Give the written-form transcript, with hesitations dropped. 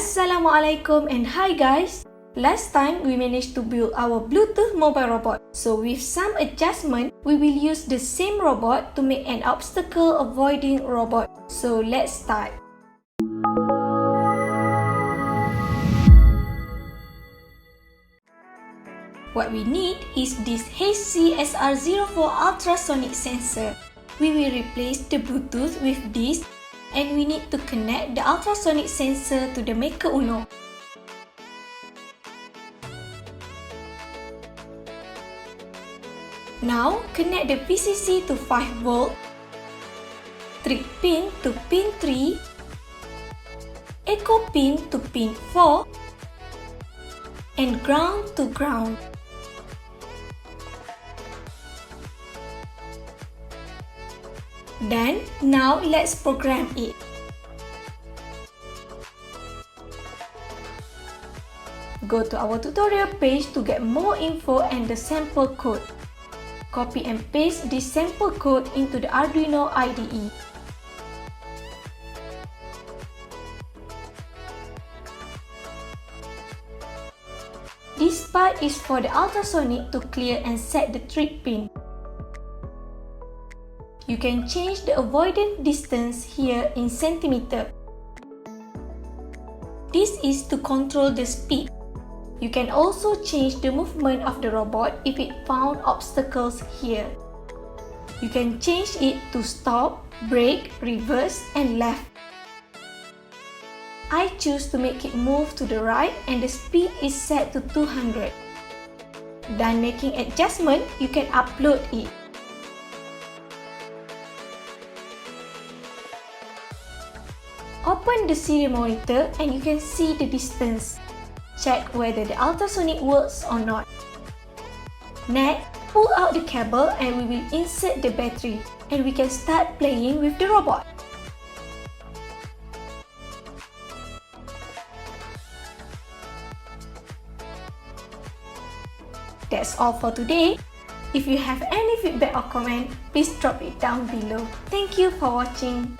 Assalamualaikum and hi guys! Last time we managed to build our Bluetooth mobile robot. So with some adjustment, we will use the same robot to make an obstacle avoiding robot. So let's start. What we need is this HC-SR04 Ultrasonic Sensor. We will replace the Bluetooth with this, and we need to connect the ultrasonic sensor to the Maker Uno. Now, connect the VCC to 5V, trip pin to pin 3, echo pin to pin 4, and ground to ground. Done. Now let's program it. Go to our tutorial page to get more info and the sample code. Copy and paste this sample code into the Arduino IDE. This part is for the ultrasonic to clear and set the trip pin. You can change the avoidance distance here in centimeter. This is to control the speed. You can also change the movement of the robot if it found obstacles here. You can change it to stop, brake, reverse, and left. I choose to make it move to the right and the speed is set to 200. Done making adjustment, you can upload it. Open the serial monitor and you can see the distance. Check whether the ultrasonic works or not. Next, pull out the cable and we will insert the battery and we can start playing with the robot. That's all for today. If you have any feedback or comment, please drop it down below. Thank you for watching.